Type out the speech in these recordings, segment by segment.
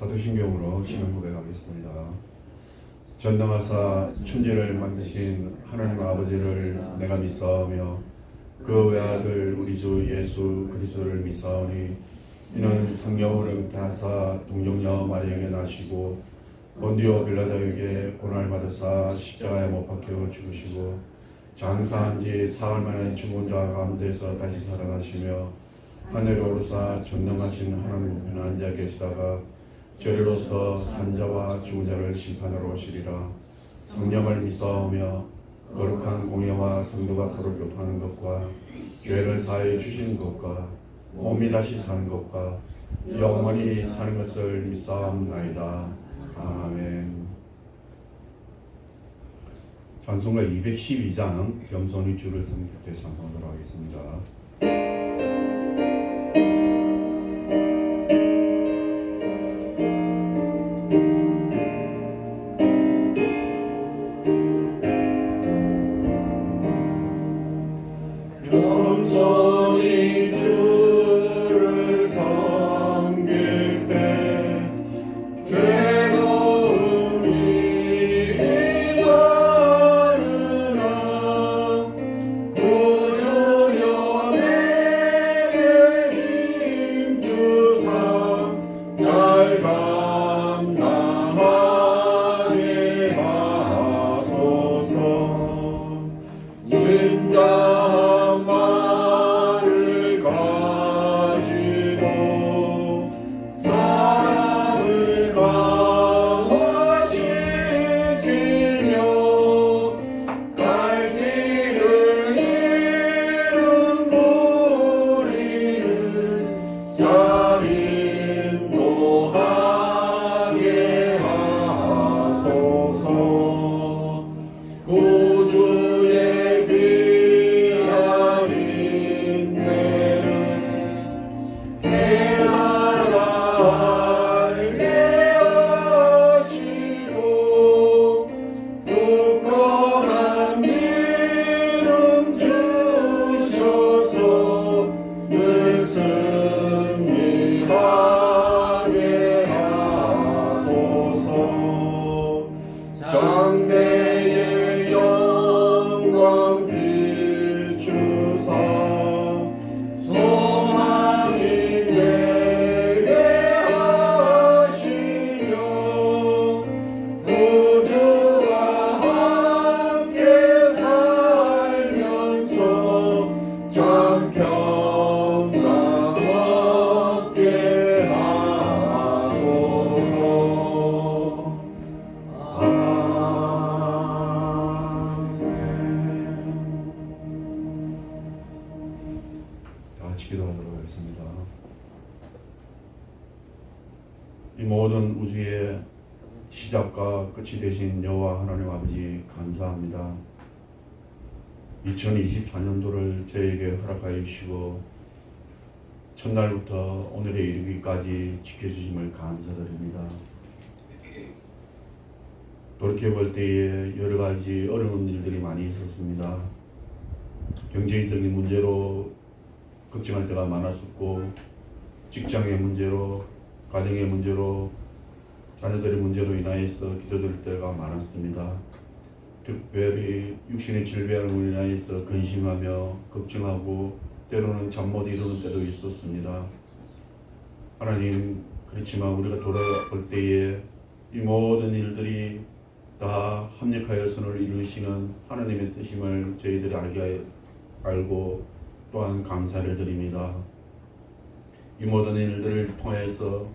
사도신경으로 신앙 고백하겠습니다. 전능하사 천지를 만드신 하나님 아버지를 내가 믿사오며 그 외아들 우리 주 예수 그리스도를 믿사오니 이는 성령으로 잉태하사 동정녀 마리아에게 나시고 본디오 빌라도에게 고난을 받으사 십자가에 못 박혀 죽으시고 장사한 지 사흘 만에 죽은 자 가운데서 다시 살아나시며 하늘에 오르사 전능하신 하나님 우편 앉아 계시다가 저리로서 산자와 죽은 자를 심판하러 오시리라. 성령을 믿사오며 거룩한 공예와 성도가 서로 교통하는 것과 죄를 사해 주시는 것과 몸이 다시 사는 것과 영원히 사는 것을 믿사옵나이다. 아멘. 찬송가 212장 겸손히 주를 섬길 때 찬송하도록 하겠습니다. 겸손히 주를 섬길 때 괴로움이 많으나 구주여 내게 힘주사 잘 감당하게 하소서. 인자한 말을 가지고 사람을 강화시키며 갈 길을 잃은 무리를 잘 인도하게 하소서. 구주의 귀한 인내를 깨달아 알게 하시고 굳건한 믿음 주셔서 늘 승리하게 하소서. 장대의 영광 비추사 소망이 되게 하시며 구주와 함께 살면서 참 평강 얻게 하소서. 다 같이 기도하도록 하겠습니다. 이 모든 우주의 시작과 끝이 되신 여호와 하나님 아버지 감사합니다. 2024년도를 저에게 허락하여 주시고 첫날부터 오늘에 이르기까지 지켜주심을 감사드립니다. 돌이켜볼 때에 여러 가지 어려운 일들이 많이 있었습니다. 경제적인 문제로 걱정할 때가 많았었고, 직장의 문제로, 가정의 문제로, 자녀들의 문제로 인하여서 기도드릴 때가 많았습니다. 특별히 육신의 질병으로 인하여서 근심하며 걱정하고 때로는 잠 못 이루는 때도 있었습니다. 하나님, 그렇지만 우리가 돌아볼 때에 이 모든 일들이 다 합력하여 선을 이루시는 하나님의 뜻임을 저희들이 알고 또한 감사를 드립니다. 이 모든 일들을 통해서,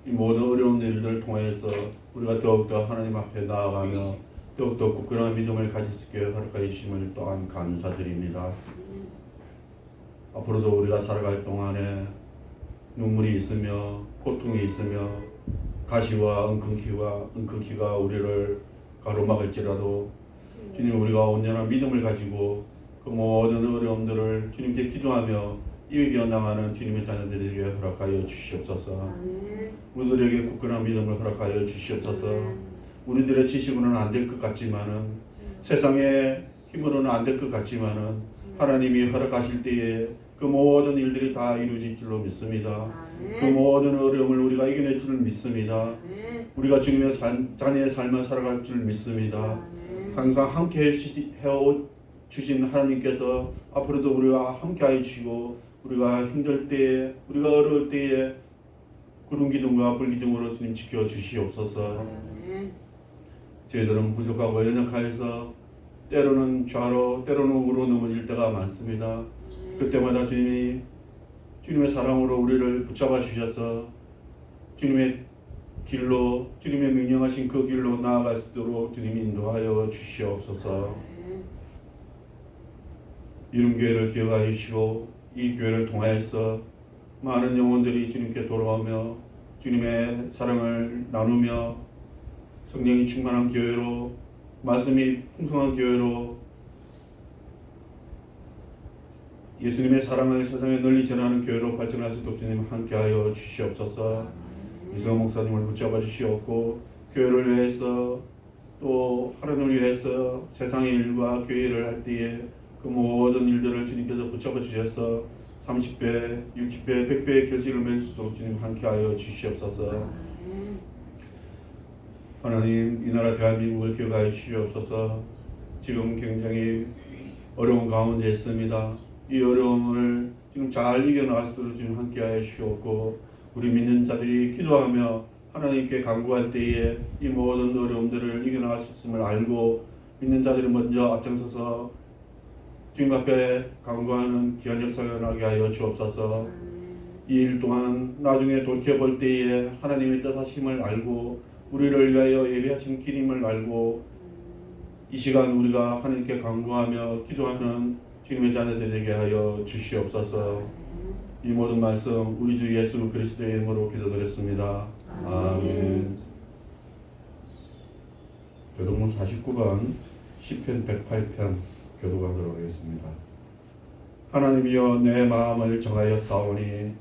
이 모든 어려운 일들을 통해서 우리가 더욱더 하나님 앞에 나아가며 더욱더 굳건한 믿음을 가질 수 있게 허락하여 주심을 또한 감사드립니다. 앞으로도 우리가 살아갈 동안에 눈물이 있으며 고통이 있으며 가시와 은근키가 우리를 가로막을지라도 주님, 우리가 온전한 믿음을 가지고 그 모든 어려움들을 주님께 기도하며 이겨나가는 주님의 자녀들에게 허락하여 주시옵소서. 우리들에게 굳건한 믿음을 허락하여 주시옵소서. 우리들의 지식으로는 안 될 것 같지만은, 세상의 힘으로는 안 될 것 같지만은, 하나님이 허락하실 때에 그 모든 일들이 다 이루어질 줄로 믿습니다. 그 모든 어려움을 우리가 이겨낼 줄 믿습니다. 우리가 주님의 자녀의 삶을 살아갈 줄 믿습니다. 항상 함께 해주신 하나님께서 앞으로도 우리와 함께 해주시고 우리가 힘들 때에 우리가 어려울 때에 구름 기둥과 불 기둥으로 주님 지켜주시옵소서. 저희들은 부족하고 연약하여서 때로는 좌로 때로는 우로 넘어질 때가 많습니다. 그때마다 주님의 사랑으로 우리를 붙잡아 주셔서 주님의 길로 주님의 명령하신 그 길로 나아갈 수 있도록 주님이 인도하여 주시옵소서. 이룬교회를 기억하여 주시고 이 교회를 통하여서 많은 영혼들이 주님께 돌아오며 주님의 사랑을 나누며 성령이 충만한 교회로 말씀이 풍성한 교회로 예수님의 사랑을 세상에 널리 전하는 교회로 발전할 수 있도록 주님 함께하여 주시옵소서. 이승호 목사님을 붙잡아 주시옵고 교회를 위해서 또 하나님을 위해서 세상의 일과 교회를 할 때에 그 모든 일들을 주님께서 붙잡아 주셔서 30배, 60배, 100배의 결실을 맺을 수 있도록 주님 함께하여 주시옵소서. 하나님 이 나라 대한민국을 기억하여 주시옵소서. 지금 굉장히 어려운 가운데 있습니다. 이 어려움을 지금 잘 이겨나갈 수 있도록 주님 함께하여 주시옵고 우리 믿는 자들이 기도하며 하나님께 간구할 때에 이 모든 어려움들을 이겨나갈 수 있음을 알고 믿는 자들이 먼저 앞장서서 주님 앞에 간구하는 귀한 역사가 나게 하여 주옵소서. 이 일 동안 나중에 돌이켜볼 때에 하나님의 뜻하심을 알고 우리를 위하여 예비하신 길임을 알고 이 시간 우리가 하나님께 간구하며 기도하는 주님의 자녀들 되게 하여 주시옵소서. 이 모든 말씀 우리 주 예수 그리스도의 이름으로 기도드렸습니다. 아멘. 교독문 49번 시편 108편 교독하도록 하겠습니다. 하나님이여 내 마음을 정하여 싸우니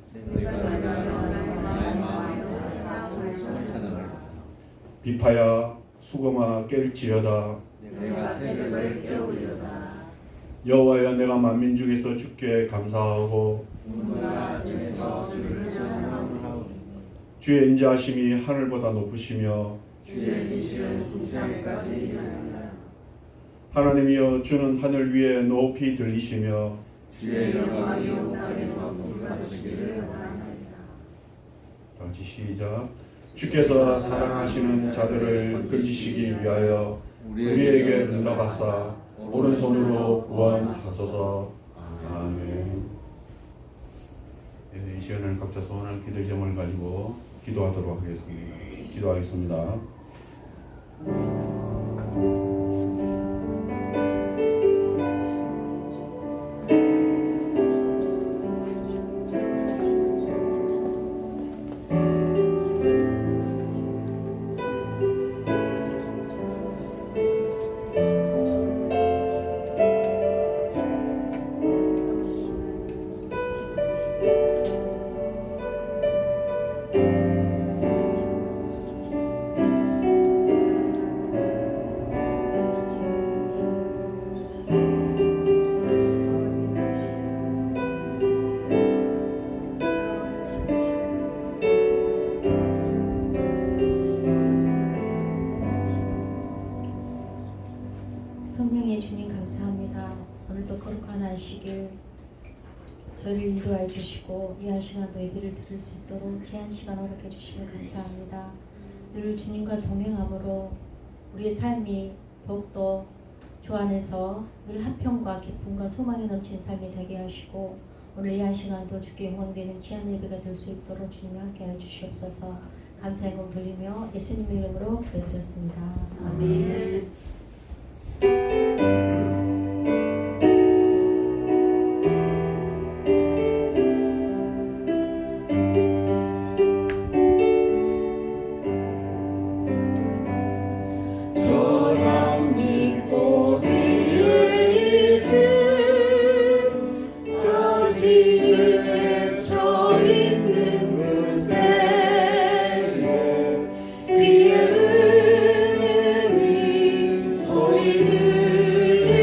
비파야 수고마 깰지어다. 내가 새벽을 깨우리로다. 여호와여 내가 만민 중에서 주께 감사하고 문화 중에서 주를 찬양하오니 주의 인자하심이 하늘보다 높으시며 주의 지식은 궁창까지 이르노라. 하나님이여 주는 하늘 위에 높이 들리시며 주의 영광이 온땅에서 물가시기를 원하나이다. 다같이 시작. 주께서 사랑하시는 자들을 건지시기 위하여 우리에게 응답하사 오른손으로 구원하소서. 아멘. 이 시간을 각자 소원할 기도의 제목을 가지고 기도하도록 하겠습니다. 기도하겠습니다. 성령의 주님 감사합니다. 오늘도 거룩한 안식일 저희를 인도하여 주시고 이 한 시간도 예배를 드릴 수 있도록 귀한 시간 허락해 주시며 감사합니다. 늘 주님과 동행함으로 우리의 삶이 더욱더 주 안에서 늘 한평과 기쁨과 소망이 넘치는 삶이 되게 하시고 오늘 이 한 시간도 주께 영광되는 귀한 예배가 될 수 있도록 주님이 함께하여 주시옵소서. 감사의 공 돌리며 예수님의 이름으로 기도드렸습니다. 아멘. 저장 믿고 위에 있음 저 집에 쳐 있는 그대의 귀에 은혜의 소리 들려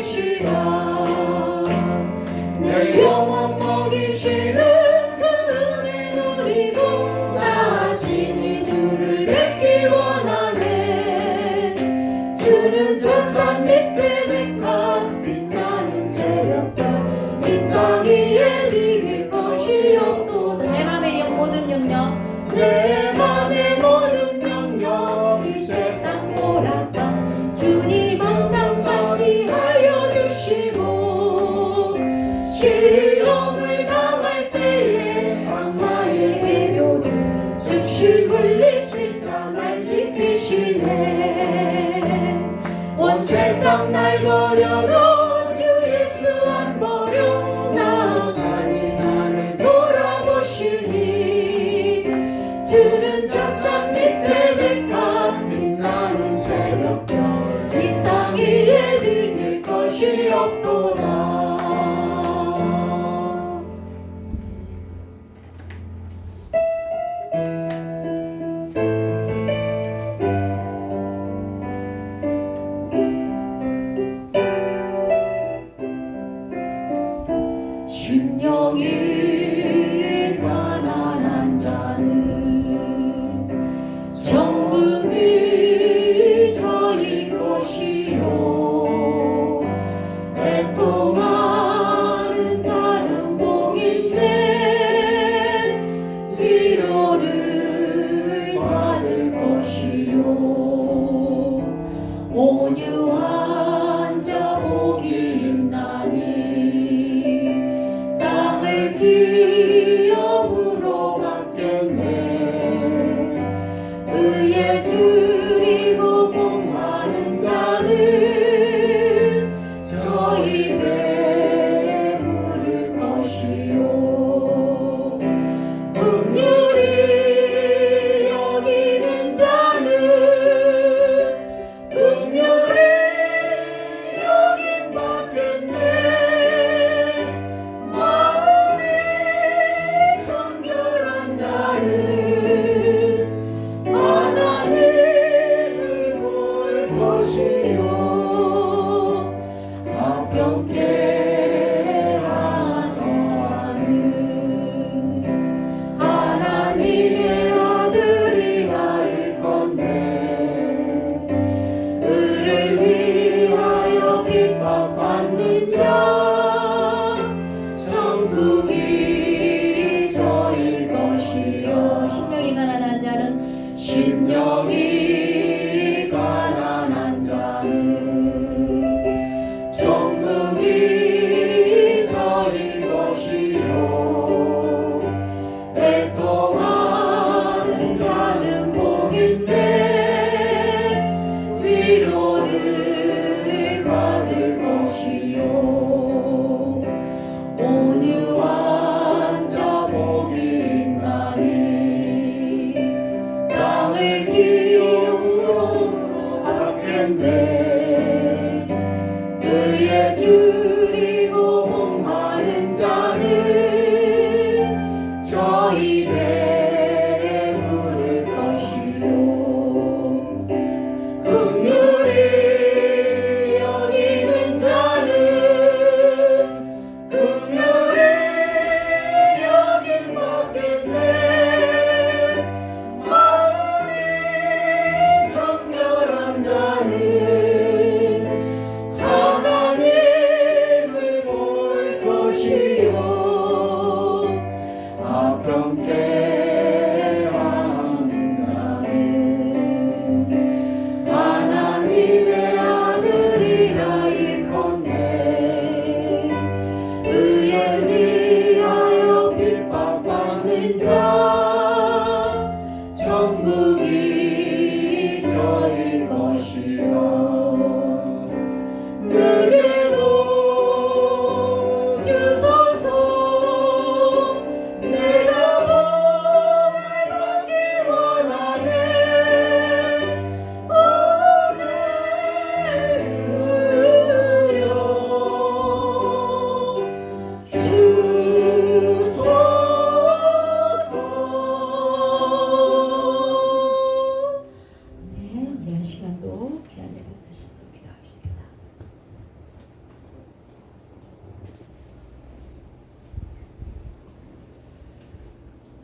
계시라 내 영혼 먹이시는 그 은혜 누리고 나아지니 주를 뵙기 원하네 주는 저 산 밑에 백합 빛나는 새벽별 이 땅 위에 비길 것이 없도다 내 맘의 모든 영역 내 맘의 모든 영역 이 세상 오락가 주님 항상 맞이하여 주시고 시험을 당할 때에 악마의 배교를 즉시 물리치사 날 지키시네 온 세상 날 버려도 주 예수 안 버려 나아가니 나를 돌아보시니 주는 저 산 밑에 백합 빛나는 새벽별 이 땅 위에 비길 것이 없도다 심령이 가난한 자는 천국이 저희 것이요 애통하는 자는 복인데 위로를 받을 것이요 온유한 자 복이 있나니 땅을 기업으로 받겠네 의에 줄이고 복 많은 자는 저희 배에 부를 것이요 긍휼히 여기는 자는 긍휼히 여김 받겠네 마음이 정결한 자는 하나님을 볼 것이요 합병케 하자는 하나님의 아들이라 일 건데 의를 위하여 핍박받는 자 천국이 저희 것이요 심령이 가난한 자는 심령이 가난한 자는 천국이 저희 것이요 애통하는 자는 복인데 위로를 받을 것이요 온유한 자 복이 있나니 땅을 기업으로 받겠네 의에 줄이고 복 많은 자는 저희 배에 부를 것이요 긍휼히 여기는 자는 긍휼히 여김 받겠네 마음이 정결한 자는 하나님을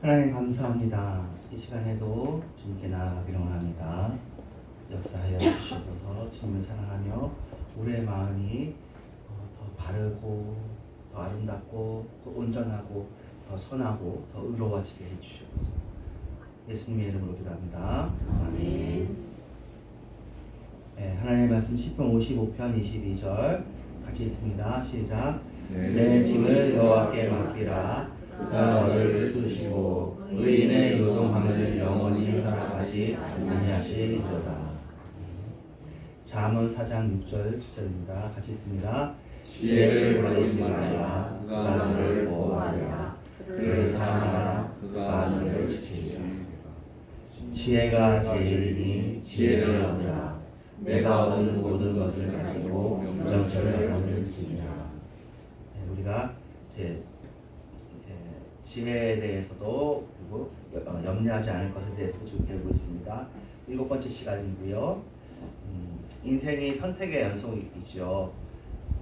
하나님 감사합니다. 이 시간에도 주님께 나아가기를 원합니다. 역사하여 주시옵소서. 주님을 사랑하며 우리의 마음이 더 바르고 더 아름답고 더 온전하고 더 선하고 더 의로워지게 해주시옵소서. 예수님의 이름으로 기도합니다. 아멘. 네, 하나님의 말씀 10편 55편 22절 같이 있습니다. 시작. 내 짐을 여호와께 맡기라. 그가 너를 쓰시고 의인의 요동함을 영원히 허락하지 아니하시리로다. 잠언 4장 6절 7절입니다. 같이 있습니다. 지혜를 버리지 말라. 그가 너를 보호하리라. 그를 사랑하라. 그가 너를 지키리라. 지혜가 제일이니 지혜를 얻으라. 내가 얻은 모든 것을 가지고 명철을 얻을지니라. 우리가 이제 지혜에 대해서도 그리고 염려하지 않을 것에 대해서도 좀 배우고 있습니다. 7번째 시간이고요. 인생이 선택의 연속이죠.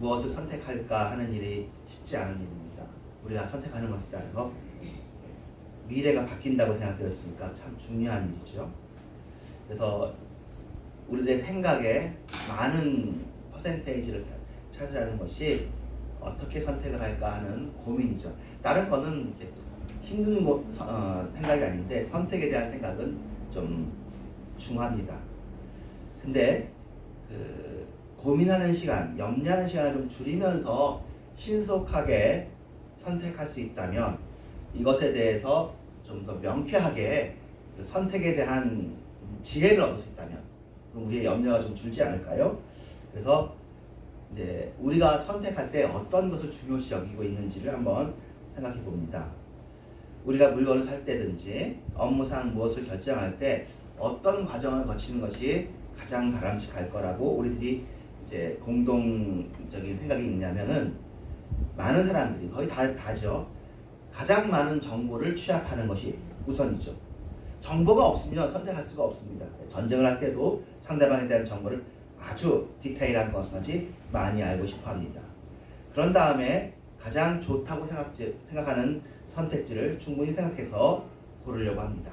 무엇을 선택할까 하는 일이 쉽지 않은 일입니다. 우리가 선택하는 것에 따라서 미래가 바뀐다고 생각되었으니까 참 중요한 일이죠. 그래서 우리들의 생각에 많은 퍼센테이지를 차지하는 것이 어떻게 선택을 할까 하는 고민이죠. 다른 거는 힘든 생각이 아닌데 선택에 대한 생각은 좀 중합니다. 근데 고민하는 시간, 염려하는 시간을 좀 줄이면서 신속하게 선택할 수 있다면 이것에 대해서 좀 더 명쾌하게 선택에 대한 지혜를 얻을 수 있다면 그럼 우리의 염려가 좀 줄지 않을까요? 그래서 이제 우리가 선택할 때 어떤 것을 중요시 여기고 있는지를 한번 생각해 봅니다. 우리가 물건을 살 때든지 업무상 무엇을 결정할 때 어떤 과정을 거치는 것이 가장 바람직할 거라고 우리들이 이제 공동적인 생각이 있냐면은 많은 사람들이 거의 다죠. 가장 많은 정보를 취합하는 것이 우선이죠. 정보가 없으면 선택할 수가 없습니다. 전쟁을 할 때도 상대방에 대한 정보를 아주 디테일한 것까지 많이 알고 싶어 합니다. 그런 다음에 가장 좋다고 생각하는 선택지를 충분히 생각해서 고르려고 합니다.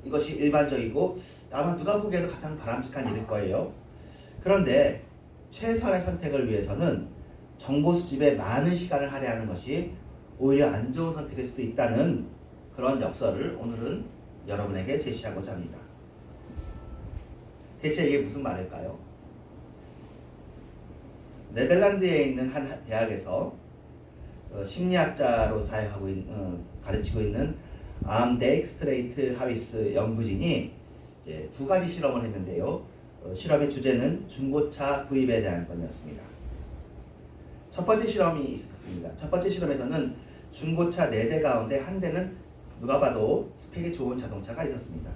이것이 일반적이고 아마 누가 보기에도 가장 바람직한 일일 거예요. 그런데 최선의 선택을 위해서는 정보 수집에 많은 시간을 할애하는 것이 오히려 안 좋은 선택일 수도 있다는 그런 역설을 오늘은 여러분에게 제시하고자 합니다. 대체 이게 무슨 말일까요? 네덜란드에 있는 한 대학에서 심리학자로 가르치고 있는 암데익스트레이트 하위스 연구진이 이제 2가지 실험을 했는데요. 실험의 주제는 중고차 구입에 대한 것이었습니다. 첫 번째 실험이 있었습니다. 첫 번째 실험에서는 중고차 4대 가운데 한 대는 누가 봐도 스펙이 좋은 자동차가 있었습니다.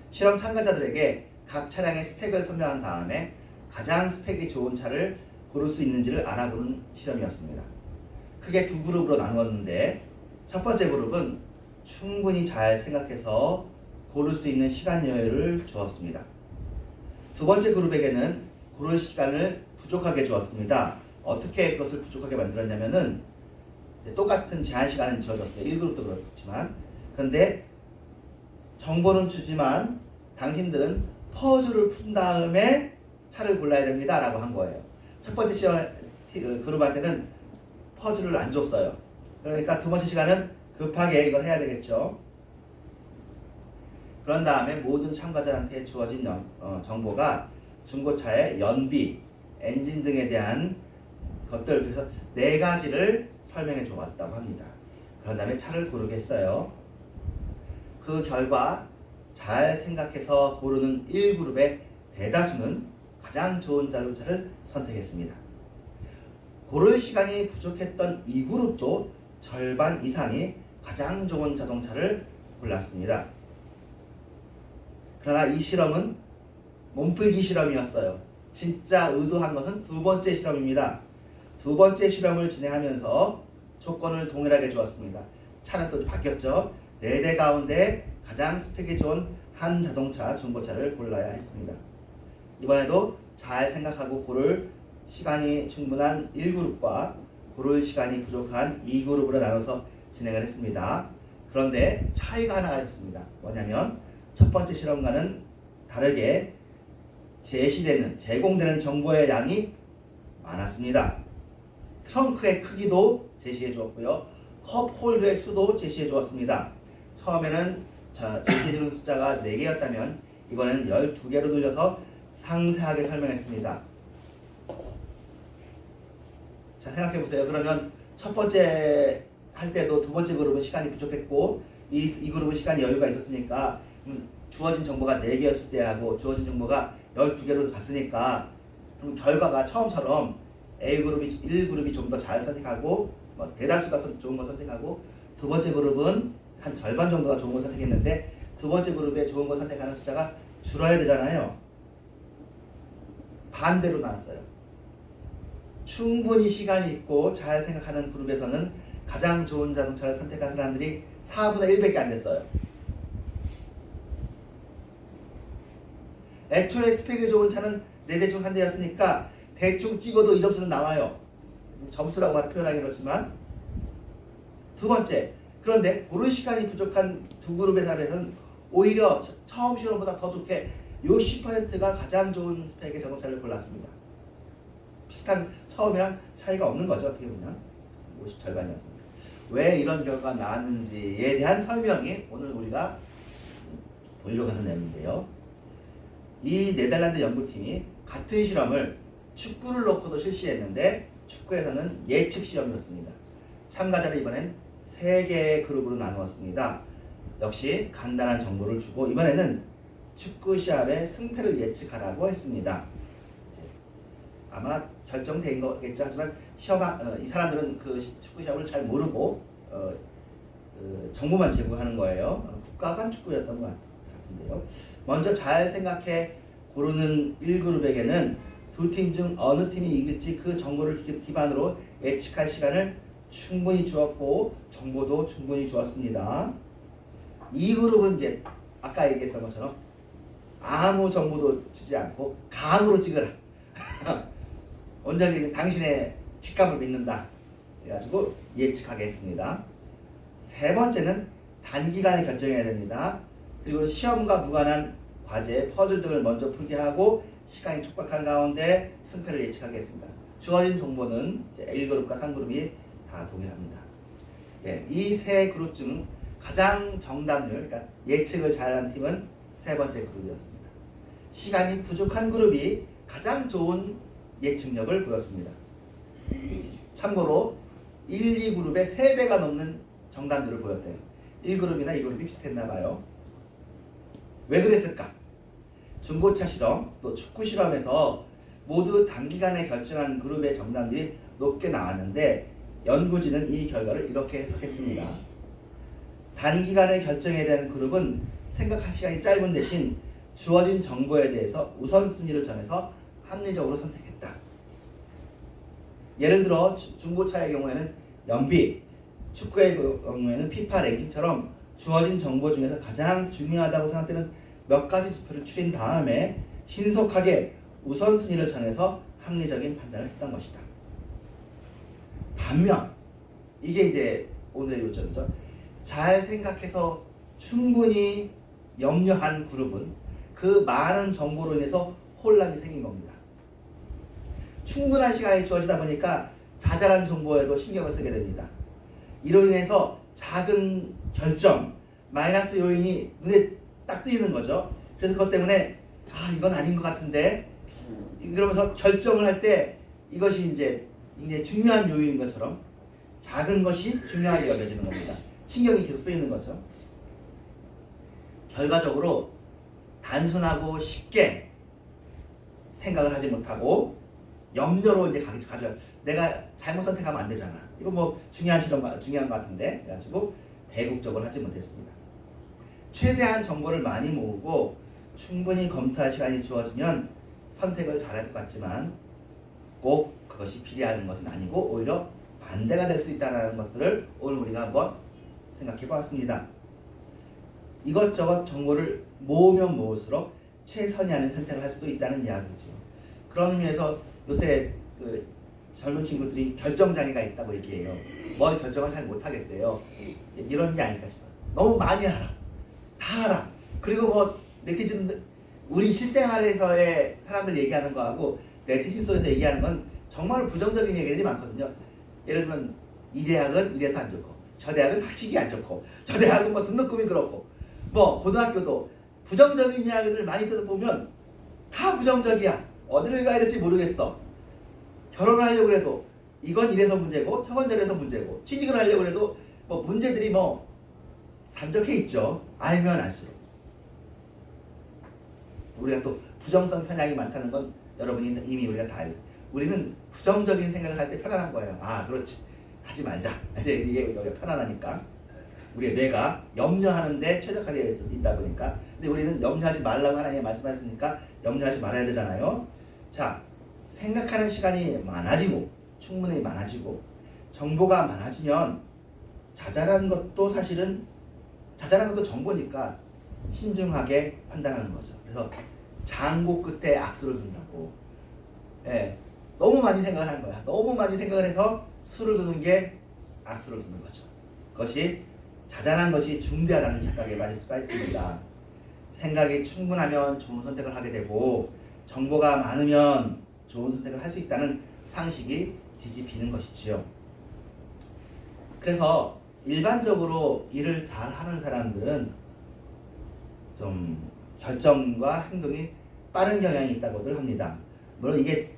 실험 참가자들에게 각 차량의 스펙을 설명한 다음에 가장 스펙이 좋은 차를 고를 수 있는지를 알아보는 실험이었습니다. 크게 2그룹으로 나누었는데 첫 번째 그룹은 충분히 잘 생각해서 고를 수 있는 시간 여유를 주었습니다. 두 번째 그룹에게는 고를 시간을 부족하게 주었습니다. 어떻게 그것을 부족하게 만들었냐면은 똑같은 제한 시간은 주어졌습니다. 1그룹도 그렇지만 그런데 정보는 주지만 당신들은 퍼즐을 푼 다음에 차를 골라야 됩니다 라고 한 거예요. 첫 번째 시험 그룹한테는 퍼즐을 안 줬어요. 그러니까 두 번째 시간은 급하게 이걸 해야 되겠죠. 그런 다음에 모든 참가자한테 주어진 정보가 중고차의 연비, 엔진 등에 대한 것들, 그래서 4가지를 설명해 주었다고 합니다. 그런 다음에 차를 고르게 했어요. 그 결과 잘 생각해서 고르는 1그룹의 대다수는 가장 좋은 자동차를 선택했습니다. 고를 시간이 부족했던 2그룹도 절반 이상이 가장 좋은 자동차를 골랐습니다. 그러나 이 실험은 몸풀기 실험이었어요. 진짜 의도한 것은 2번째 실험입니다. 2번째 실험을 진행하면서 조건을 동일하게 주었습니다. 차는 또 바뀌었죠. 4대 가운데 가장 스펙이 좋은 한 자동차, 중고차를 골라야 했습니다. 이번에도 잘 생각하고 고를 시간이 충분한 1그룹과 고를 시간이 부족한 2그룹으로 나눠서 진행을 했습니다. 그런데 차이가 하나가 있습니다. 뭐냐면 첫 번째 실험과는 다르게 제공되는 정보의 양이 많았습니다. 트렁크의 크기도 제시해 주었고요. 컵 홀더의 수도 제시해 주었습니다. 처음에는 제시해 주는 숫자가 4개였다면 이번에는 12개로 늘려서 상세하게 설명했습니다. 자, 생각해 보세요. 그러면 첫 번째 할 때도 두 번째 그룹은 시간이 부족했고 이 그룹은 시간이 여유가 있었으니까 주어진 정보가 4개였을 때하고 주어진 정보가 12개로 갔으니까 그럼 결과가 처음처럼 A그룹이 1그룹이 좀 더 잘 선택하고 대다수가 좋은 걸 선택하고 두 번째 그룹은 한 절반 정도가 좋은 걸 선택했는데 두 번째 그룹에 좋은 걸 선택하는 숫자가 줄어야 되잖아요. 반대로 나왔어요. 충분히 시간이 있고 잘 생각하는 그룹에서는 가장 좋은 자동차를 선택한 사람들이 4분의 1밖에 안 됐어요. 애초에 스펙이 좋은 차는 4대 중 한 대였으니까 대충 찍어도 이 점수는 나와요. 점수라고 표현하기 그렇지만 두 번째, 그런데 고른 시간이 부족한 두 그룹의 사례는 오히려 처음 실험보다 더 좋게 60%가 가장 좋은 스펙의 자동차를 골랐습니다. 비슷한 처음이랑 차이가 없는 거죠. 어떻게 보면 50 절반이었습니다. 왜 이런 결과가 나왔는지에 대한 설명이 오늘 우리가 보려고 하는 내용인데요. 이 네덜란드 연구팀이 같은 실험을 축구를 놓고도 실시했는데 축구에서는 예측 시험이었습니다. 참가자를 이번엔 3개의 그룹으로 나누었습니다. 역시 간단한 정보를 주고 이번에는 축구 시합의 승패를 예측하라고 했습니다. 아마 결정된 거겠죠. 하지만 이 사람들은 그 축구 시합을 잘 모르고 정보만 제공하는 거예요. 국가 간 축구였던 것 같은데요. 먼저 잘 생각해 고르는 1그룹에게는 두 팀 중 어느 팀이 이길지 그 정보를 기반으로 예측할 시간을 충분히 주었고 정보도 충분히 주었습니다. 2그룹은 이제 아까 얘기했던 것처럼 아무 정보도 주지 않고 감으로 찍으라. 원장님 당신의 직감을 믿는다. 그래가지고 예측하게 했습니다. 세 번째는 단기간에 결정해야 됩니다. 그리고 시험과 무관한 과제, 퍼즐 등을 먼저 풀게 하고 시간이 촉박한 가운데 승패를 예측하게 했습니다. 주어진 정보는 1그룹과 3그룹이 다 동일합니다. 예, 이 세 그룹 중 가장 정답률, 그러니까 예측을 잘한 팀은 세 번째 그룹이었습니다. 시간이 부족한 그룹이 가장 좋은 예측력을 보였습니다. 참고로 1, 2그룹의 3배가 넘는 정답률을 보였대요. 1그룹이나 2그룹이 비슷했나 봐요. 왜 그랬을까? 중고차 실험, 또 축구 실험에서 모두 단기간에 결정한 그룹의 정답률이 높게 나왔는데 연구진은 이 결과를 이렇게 해석했습니다. 단기간에 결정해야 되는 그룹은 생각할 시간이 짧은 대신 주어진 정보에 대해서 우선순위를 정해서 합리적으로 선택했다. 예를 들어 중고차의 경우에는 연비, 축구의 경우에는 피파 랭킹처럼 주어진 정보 중에서 가장 중요하다고 생각되는 몇 가지 지표를 추린 다음에 신속하게 우선순위를 정해서 합리적인 판단을 했던 것이다. 반면 이게 이제 오늘의 요점이죠. 잘 생각해서 충분히 염려한 그룹은 그 많은 정보로 인해서 혼란이 생긴 겁니다. 충분한 시간이 주어지다 보니까 자잘한 정보에도 신경을 쓰게 됩니다. 이로 인해서 작은 결정, 마이너스 요인이 눈에 딱 띄는 거죠. 그래서 그것 때문에 이건 아닌 것 같은데 그러면서 결정을 할 때 이것이 이제 중요한 요인인 것처럼 작은 것이 중요하게 여겨지는 겁니다. 신경이 계속 쓰이는 거죠. 결과적으로 단순하고 쉽게 생각을 하지 못하고 염려로 이제 가져요. 내가 잘못 선택하면 안 되잖아. 이거 뭐 중요한 것 같은데 그래가지고 대국적으로 하지 못했습니다. 최대한 정보를 많이 모으고 충분히 검토할 시간이 주어지면 선택을 잘할 것 같지만 꼭 그것이 필요한 것은 아니고 오히려 반대가 될 수 있다는 것들을 오늘 우리가 한번 생각해 보았습니다. 이것저것 정보를 모으면 모을수록 최선이 아닌 선택을 할 수도 있다는 이야기죠. 그런 의미에서 요새 그 젊은 친구들이 결정장애가 있다고 얘기해요. 뭘 결정을 잘 못하겠대요. 이런 게 아닐까 싶어요. 너무 많이 하라. 다 하라. 그리고 뭐 네티즌 우리 실생활에서의 사람들 얘기하는 거하고 네티즌 속에서 얘기하는 건 정말 부정적인 얘기들이 많거든요. 예를 들면 이 대학은 이래서 안 좋고 저 대학은 학식이 안 좋고 저 대학은 뭐 등록금이 그렇고 뭐 고등학교도 부정적인 이야기들을 많이 들어보면 다 부정적이야. 어디를 가야 될지 모르겠어. 결혼을 하려고 해도 이건 이래서 문제고 저건 저래서 문제고 취직을 하려고 해도 뭐 문제들이 뭐 산적해 있죠. 알면 알수록. 우리가 또 부정성 편향이 많다는 건 여러분이 이미 우리가 다 알죠. 우리는 부정적인 생각을 할 때 편안한 거예요. 아 그렇지. 하지 말자. 이제 이게 여기가 편안하니까. 우리의 뇌가 염려하는데 최적화되어 있다 보니까. 근데 우리는 염려하지 말라고 하나님이 말씀하셨으니까 염려하지 말아야 되잖아요. 자, 생각하는 시간이 많아지고 충분히 많아지고 정보가 많아지면 자잘한 것도 사실은 자잘한 것도 정보니까 신중하게 판단하는 거죠. 그래서 장고 끝에 악수를 둔다고. 예, 너무 많이 생각을 하는 거야. 너무 많이 생각을 해서 수를 두는 게 악수를 두는 거죠. 그것이 자잘한 것이 중대하다는 착각에 빠질 수가 있습니다. 생각이 충분하면 좋은 선택을 하게 되고 정보가 많으면 좋은 선택을 할 수 있다는 상식이 뒤집히는 것이지요. 그래서 일반적으로 일을 잘 하는 사람들은 좀 결정과 행동이 빠른 경향이 있다고들 합니다. 물론 이게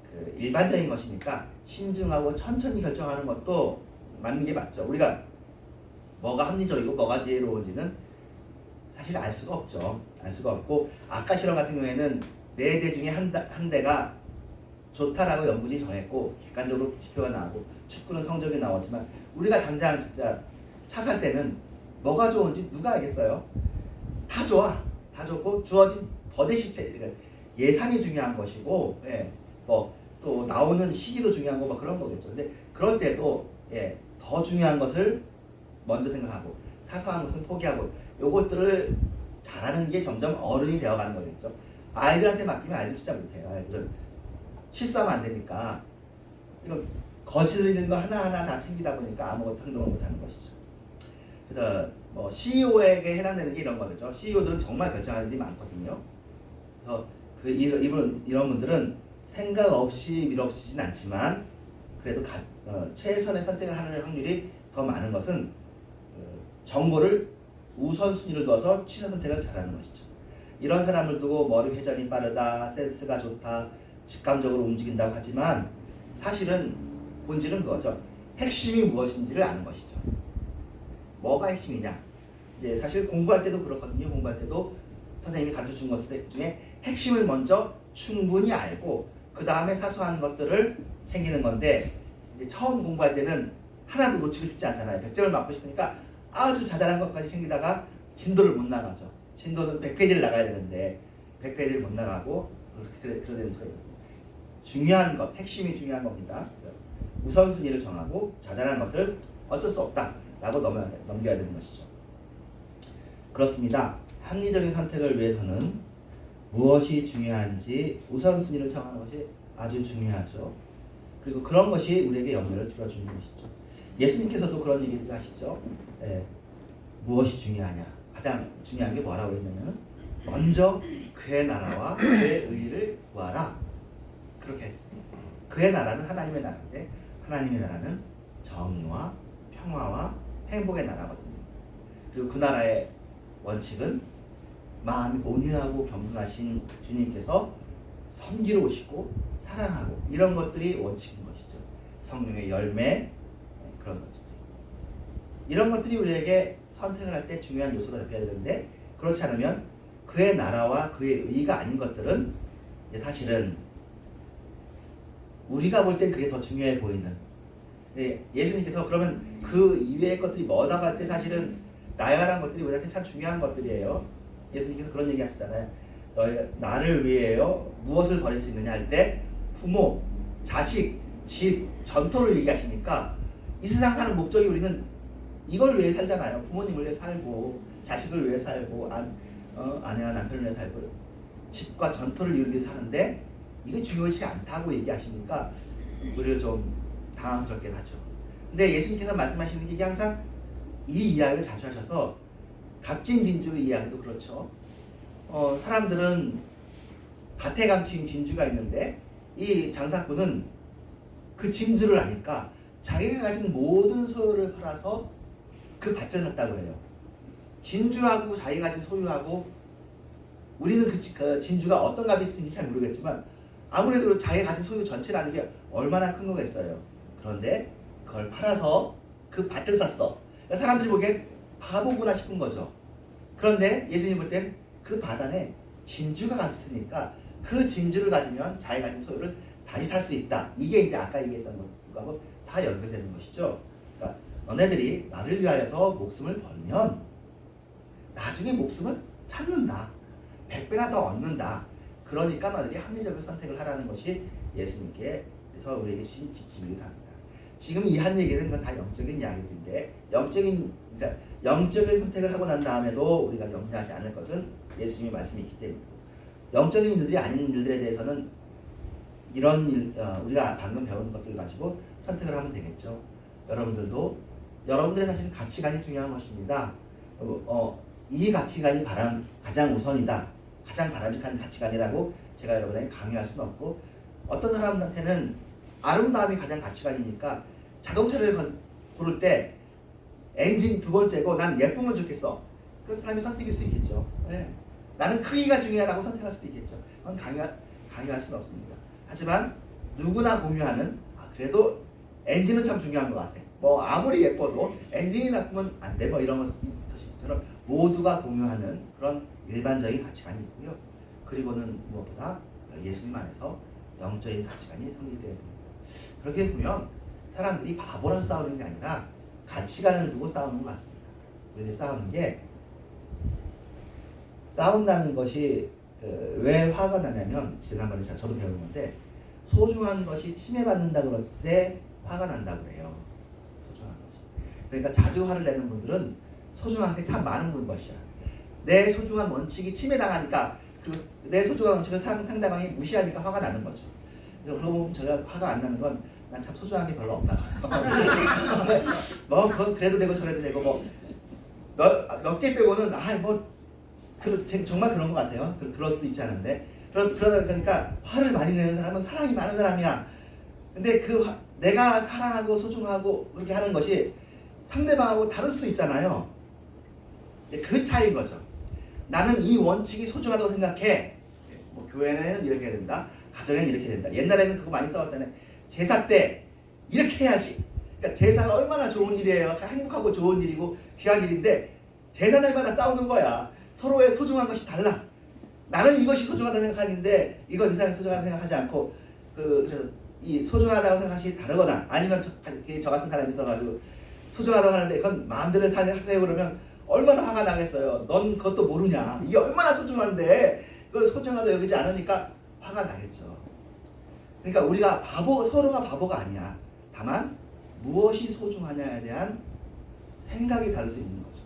그 일반적인 것이니까 신중하고 천천히 결정하는 것도 맞는 게 맞죠. 우리가 뭐가 합리적이고 뭐가 지혜로운지는 사실 알 수가 없죠. 알 수가 없고 아까 실험 같은 경우에는 4대 중에 한 대가 좋다라고 연구진이 정했고 객관적으로 지표가 나오고 축구는 성적이 나왔지만 우리가 당장 진짜 차 살 때는 뭐가 좋은지 누가 알겠어요? 다 좋아. 다 좋고 주어진 버대 시체 그러니까 예산이 중요한 것이고 예, 뭐 또 나오는 시기도 중요한 거 뭐 그런 거겠죠. 근데 그럴 때도 예, 더 중요한 것을 먼저 생각하고 사소한 것은 포기하고 요것들을 잘하는 게 점점 어른이 되어가는 거겠죠. 아이들한테 맡기면 아이들 진짜 못해요. 아이들은 실수하면 안 되니까 이거 거스르는 거 하나하나 다 챙기다 보니까 아무것도 행동을 못하는 것이죠. 그래서 뭐 CEO에게 해당되는 게 이런 거겠죠. CEO들은 정말 결정할 일이 많거든요. 그래서 이런 분들은 생각 없이 밀어붙이진 않지만 그래도 최선의 선택을 하는 확률이 더 많은 것은 정보를 우선순위를 둬서 취사 선택을 잘하는 것이죠. 이런 사람을 두고 머리 회전이 빠르다, 센스가 좋다, 직감적으로 움직인다고 하지만 사실은 본질은 그거죠. 핵심이 무엇인지를 아는 것이죠. 뭐가 핵심이냐? 이제 사실 공부할 때도 그렇거든요. 공부할 때도 선생님이 가르쳐 준 것 중에 핵심을 먼저 충분히 알고 그 다음에 사소한 것들을 챙기는 건데 이제 처음 공부할 때는 하나도 놓치고 싶지 않잖아요. 100점을 맞고 싶으니까 아주 자잘한 것까지 챙기다가 진도를 못 나가죠. 진도는 100페이지를 나가야 되는데 100페이지를 못 나가고 그러는 소리거든요. 중요한 것, 핵심이 중요한 겁니다. 우선순위를 정하고 자잘한 것을 어쩔 수 없다라고 넘겨야 되는 것이죠. 그렇습니다. 합리적인 선택을 위해서는 무엇이 중요한지 우선순위를 정하는 것이 아주 중요하죠. 그리고 그런 것이 우리에게 염려를 줄여주는 것이죠. 예수님께서도 그런 얘기를 하시죠. 무엇이 중요하냐? 가장 중요한 게 뭐라고 했냐면 먼저 그의 나라와 그의 의를 구하라. 그렇게 했습니다. 그의 나라는 하나님의 나라인데 하나님의 나라는 정의와 평화와 행복의 나라거든요. 그리고 그 나라의 원칙은 마음이 온유하고 겸손하신 주님께서 섬기로우시고 사랑하고 이런 것들이 원칙인 것이죠. 성령의 열매 그런 것들. 이런 것들이 우리에게 선택을 할 때 중요한 요소가 되어야 되는데 그렇지 않으면 그의 나라와 그의 의가 아닌 것들은 사실은 우리가 볼 땐 그게 더 중요해 보이는. 예수님께서 그러면 그 이외의 것들이 뭐라고 할 때 사실은 나열한 것들이 우리한테 참 중요한 것들이에요. 예수님께서 그런 얘기 하시잖아요. 나를 위해요 무엇을 버릴 수 있느냐 할 때 부모, 자식, 집, 전토를 얘기하시니까 이 세상 사는 목적이 우리는 이걸 위해 살잖아요. 부모님을 위해 살고 자식을 위해 살고 아내와 남편을 위해 살고 집과 전토를 이루기 위해 사는데 이게 중요하지 않다고 얘기하시니까 우리를 좀 당황스럽게 하죠. 근데 예수님께서 말씀하시는 게 이게 항상 이 이야기를 자주 하셔서 갑진진주 이야기도 그렇죠. 사람들은 밭에 감춘 진주가 있는데 이 장사꾼은 그 진주를 아니까 자기가 가진 모든 소유를 팔아서 그 밭을 샀다고 해요. 진주하고 자기가 가진 소유하고 우리는 그 진주가 어떤 값이 있는지 잘 모르겠지만 아무래도 자기가 가진 소유 전체라는 게 얼마나 큰 거겠어요. 그런데 그걸 팔아서 그 밭을 샀어. 그러니까 사람들이 보기엔 바보구나 싶은 거죠. 그런데 예수님 볼 땐 그 밭 안에 진주가 있으니까 그 진주를 가지면 자기가 가진 소유를 다시 살 수 있다. 이게 이제 아까 얘기했던 것하고 다 연결되는 것이죠. 그러니까 너네들이 나를 위하여서 목숨을 버리면 나중에 목숨을 찾는다. 100배나 더 얻는다. 그러니까 너희들이 합리적인 선택을 하라는 것이 예수님께서 우리에게 주신 지침이기도 합니다. 지금 이 한 얘기는 그건 다 영적인 이야기인데 그러니까 영적인 선택을 하고 난 다음에도 우리가 염려하지 않을 것은 예수님의 말씀이 있기 때문이고 영적인 일들이 아닌 일들에 대해서는 이런 일, 우리가 방금 배운 것들을 가지고 선택을 하면 되겠죠. 여러분들의 사실 가치관이 중요한 것입니다. 이 가치관이 가장 우선이다. 가장 바람직한 가치관이라고 제가 여러분에게 강요할 수는 없고 어떤 사람한테는 아름다움이 가장 가치관이니까 자동차를 고를 때 엔진 두 번째고 난 예쁘면 좋겠어. 그 사람이 선택일 수 있겠죠. 네. 나는 크기가 중요하다고 선택할 수도 있겠죠. 그건 강요할 수는 없습니다. 하지만 누구나 공유하는 그래도 엔진은 참 중요한 것 같아. 뭐 아무리 예뻐도 엔진이 나쁘면 안 돼. 뭐 이런 것처럼 모두가 공유하는 그런 일반적인 가치관이 있고요. 그리고는 무엇보다 예수님 안에서 영적인 가치관이 성립되어야 됩니다. 그렇게 보면 사람들이 바보라서 싸우는 게 아니라 가치관을 두고 싸우는 것 같습니다. 우리가 싸우는 게 싸운다는 것이 왜 화가 나냐면 지난번에 저도 배운 건데 소중한 것이 침해받는다 그럴 때 화가 난다고 그래요. 소중한 것이. 그러니까 자주 화를 내는 분들은 소중한 게 참 많은 분 것이야. 내 소중한 원칙이 침해당하니까 그리고 내 소중한 원칙을 상대방이 무시하니까 화가 나는 거죠. 그러고 보면 제가 화가 안 나는 건 난 참 소중한 게 별로 없나 봐요. 뭐 그래도 되고 저래도 되고 뭐 몇 개 빼고는 정말 그런 것 같아요. 그럴 수도 있지 않은데 그러니까 화를 많이 내는 사람은 사랑이 많은 사람이야. 근데 내가 사랑하고 소중하고 그렇게 하는 것이 상대방하고 다를 수도 있잖아요. 그 차이인 거죠. 나는 이 원칙이 소중하다고 생각해. 뭐 교회는 이렇게 해야 된다. 가정에는 이렇게 된다. 옛날에는 그거 많이 싸웠잖아요. 제사 때 이렇게 해야지. 그러니까 제사가 얼마나 좋은 일이에요. 행복하고 좋은 일이고 귀한 일인데 제사 날마다 싸우는 거야. 서로의 소중한 것이 달라. 나는 이것이 소중하다고 생각하는데 이건 이 사람이 소중하다고 생각하지 않고 그래서 이 소중하다고 생각이 다르거나 아니면 저 같은 사람이 있어가지고 소중하다고 하는데 그건 마음대로 하세요 그러면 얼마나 화가 나겠어요. 넌 그것도 모르냐. 이게 얼마나 소중한데 그걸 소중하다고 여기지 않으니까 화가 나겠죠. 그러니까 우리가 서로가 바보가 아니야. 다만 무엇이 소중하냐에 대한 생각이 다를 수 있는 거죠.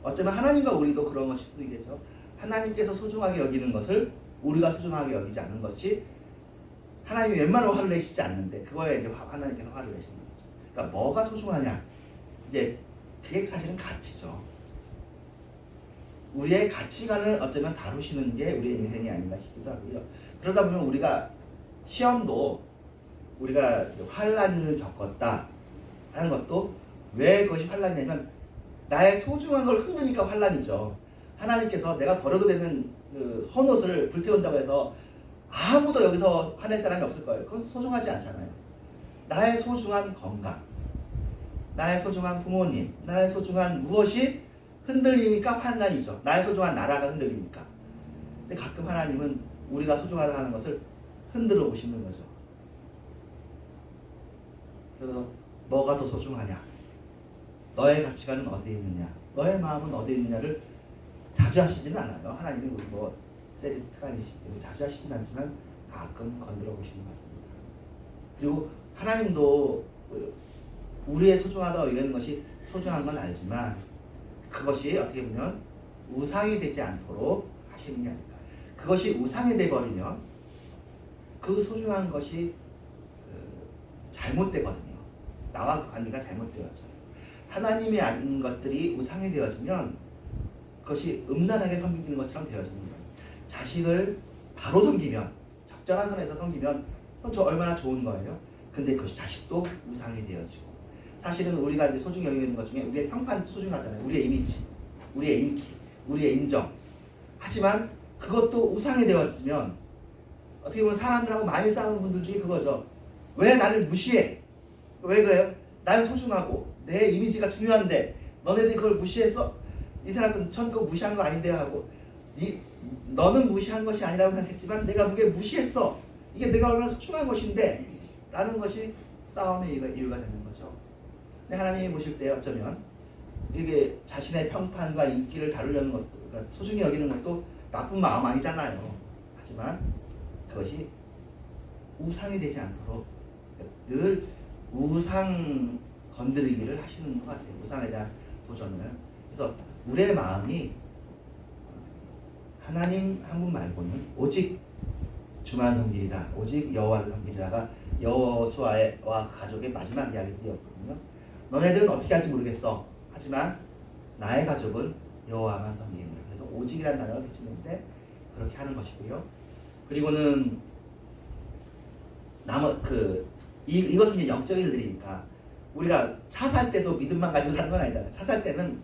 어쩌면 하나님과 우리도 그런 것일 수도 있겠죠. 하나님께서 소중하게 여기는 것을 우리가 소중하게 여기지 않는 것이 하나님이 웬만하면 화를 내시지 않는데 그거에 이제 하나님께서 화를 내시는 거죠. 그러니까 뭐가 소중하냐? 이제 그게 사실은 가치죠. 우리의 가치관을 어쩌면 다루시는 게 우리의 인생이 아닌가 싶기도 하고요. 그러다 보면 우리가 시험도 우리가 환난을 겪었다 하는 것도 왜 그것이 환난이냐면 나의 소중한 걸 흔드니까 환난이죠. 하나님께서 내가 버려도 되는 그 헌옷을 불태운다고 해서 아무도 여기서 화낼 사람이 없을 거예요. 그건 소중하지 않잖아요. 나의 소중한 건강, 나의 소중한 부모님, 나의 소중한 무엇이 흔들리니까 환난이죠. 나의 소중한 나라가 흔들리니까. 근데 가끔 하나님은 우리가 소중하다 하는 것을 흔들어 보시는 거죠. 그래서 뭐가 더 소중하냐? 너의 가치관은 어디에 있느냐? 너의 마음은 어디에 있느냐를 자주 하시지는 않아요. 하나님이 우리 뭐 세디스트가 아니시고 자주 하시진 않지만 가끔 건드려 보시는 것 같습니다. 그리고 하나님도 우리의 소중하다고 여기는 것이 소중한 건 알지만 그것이 어떻게 보면 우상이 되지 않도록 하시는 게 아닐까. 그것이 우상이 되어버리면 그 소중한 것이 잘못되거든요. 나와 그 관계가 잘못되어져요. 하나님이 아닌 것들이 우상이 되어지면 그것이 음란하게 섬기는 것처럼 되어지는 거예요. 자식을 바로 섬기면, 적절한 선에서 섬기면 그건 저 얼마나 좋은 거예요. 근데 그것이 자식도 우상이 되어지고, 사실은 우리가 이제 소중히 여기는 것 중에 우리의 평판도 소중하잖아요. 우리의 이미지, 우리의 인기, 우리의 인정. 하지만 그것도 우상이 되어지면 어떻게 보면 사람들하고 많이 싸우는 분들 중에 그거죠. 왜 나를 무시해? 왜 그래요? 나는 소중하고 내 이미지가 중요한데 너네들이 그걸 무시했어? 이 사람은 전 그거 무시한 거 아닌데 하고, 너는 무시한 것이 아니라고 생각했지만 내가 그게 무시했어. 이게 내가 얼마나 소중한 것인데 라는 것이 싸움의 이유가 되는 거죠. 근데 하나님이 보실 때 어쩌면 이게 자신의 평판과 인기를 다루려는 것도, 그러니까 소중히 여기는 것도 나쁜 마음 아니잖아요. 하지만 그것이 우상이 되지 않도록 늘 우상 건드리기를 하시는 것 같아요. 우상에 대한 도전을. 그래서 우리의 마음이 하나님 한 분 말고는 오직 주만 섬기리라, 오직 여호와를 섬기리라가 여호수아와 그 가족의 마지막 이야기들이었거든요. 너네들은 어떻게 할지 모르겠어. 하지만 나의 가족은 여호와만 섬기느라. 그래서 오직이라는 단어를 붙이는데 그렇게 하는 것이고요. 그리고는 이것은 이제 영적인 일이니까 우리가 차 살 때도 믿음만 가지고 사는 건 아니잖아요. 차 살 때는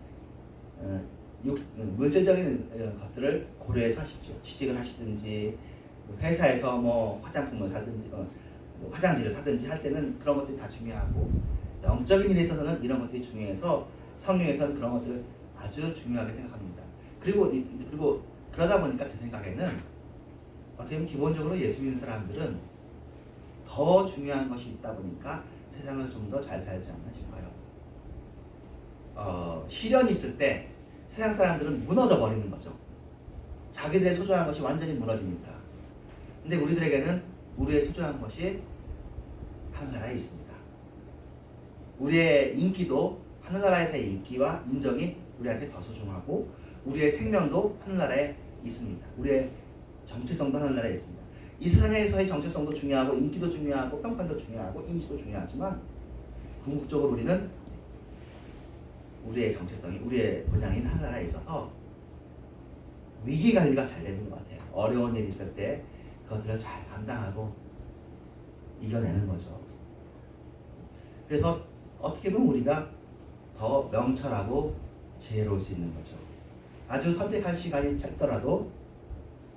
물질적인 것들을 고려해서 하십시오. 취직을 하시든지 회사에서 뭐 화장품을 사든지 화장지를 사든지 할 때는 그런 것들이 다 중요하고, 영적인 일에 있어서는 이런 것들이 중요해서 성경에서는 그런 것들을 아주 중요하게 생각합니다. 그리고 그러다 보니까 제 생각에는 어떻게 보면 기본적으로 예수 믿는 사람들은 더 중요한 것이 있다 보니까 세상을 좀 더 잘 살지 않나 싶어요. 시련이 있을 때 세상 사람들은 무너져 버리는 거죠. 자기들의 소중한 것이 완전히 무너지니까. 근데 우리들에게는 우리의 소중한 것이 하늘나라에 있습니다. 우리의 인기도 하늘나라에서의 인기와 인정이 우리한테 더 소중하고, 우리의 생명도 하늘나라에 있습니다. 우리의 정체성도 하늘나라에 있습니다. 이 세상에서의 정체성도 중요하고, 인기도 중요하고, 평판도 중요하고, 이미지도 중요하지만 궁극적으로 우리는 우리의 정체성이, 우리의 본향인 하늘나라에 있어서 위기관리가 잘 되는 것 같아요. 어려운 일이 있을 때 그것들을 잘 감당하고 이겨내는 거죠. 그래서 어떻게 보면 우리가 더 명철하고 지혜로울 수 있는 거죠. 아주 선택할 시간이 짧더라도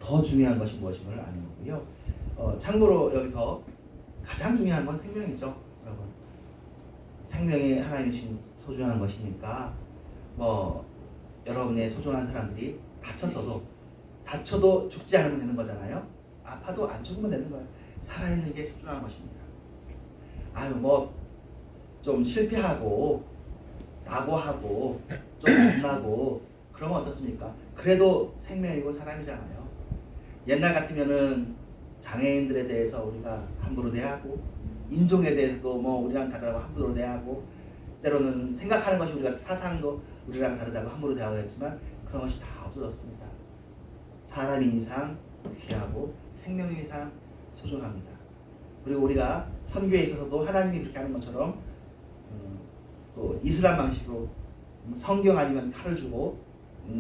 더 중요한 것이 무엇인가를 아는 거고요. 참고로 여기서 가장 중요한 건 생명이죠, 여러분. 생명이 하나님이 주신 소중한 것이니까, 여러분의 소중한 사람들이 다쳐도 죽지 않으면 되는 거잖아요. 아파도 안 죽으면 되는 거예요. 살아있는 게 소중한 것입니다. 좀 실패하고 낙오하고 좀 겁나고 그러면 어떻습니까? 그래도 생명이고 사람이잖아요. 옛날 같으면은 장애인들에 대해서 우리가 함부로 대하고, 인종에 대해서도 우리랑 다르다고 함부로 대하고, 때로는 생각하는 것이 우리가 사상도 우리랑 다르다고 함부로 대하고 했지만 그런 것이 다 없어졌습니다. 사람인 이상 귀하고 생명인 이상 소중합니다. 그리고 우리가 선교에 있어서도 하나님이 그렇게 하는 것처럼 또 이슬람 방식으로 성경 아니면 칼을 주고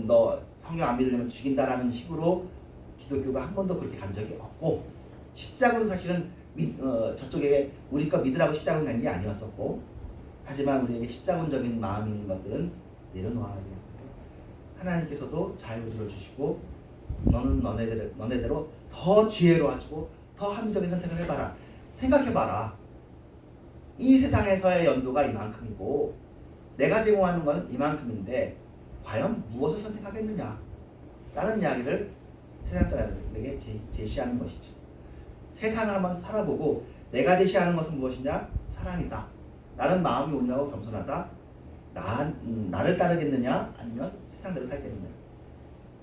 너 성경 안 믿으려면 죽인다라는 식으로 기독교가 한 번도 그렇게 간 적이 없고, 십자군은 사실은 저쪽에 우리 거 믿으라고 십자군 간 게 아니었었고, 하지만 우리에게 십자군적인 마음인 것들은 내려놓아야 돼요. 하나님께서도 자유를 주시고, 너는 너네대로 더 지혜로워지고 더 합리적인 선택을 해봐라. 생각해봐라. 이 세상에서의 연도가 이만큼이고 내가 제공하는 것은 이만큼인데 과연 무엇을 선택하겠느냐 라는 이야기를 세상 사람들에게 제시하는 것이죠. 세상을 한번 살아보고 내가 제시하는 것은 무엇이냐? 사랑이다. 나는 마음이 온유하고 겸손하다. 나를 따르겠느냐? 아니면 세상대로 살겠느냐?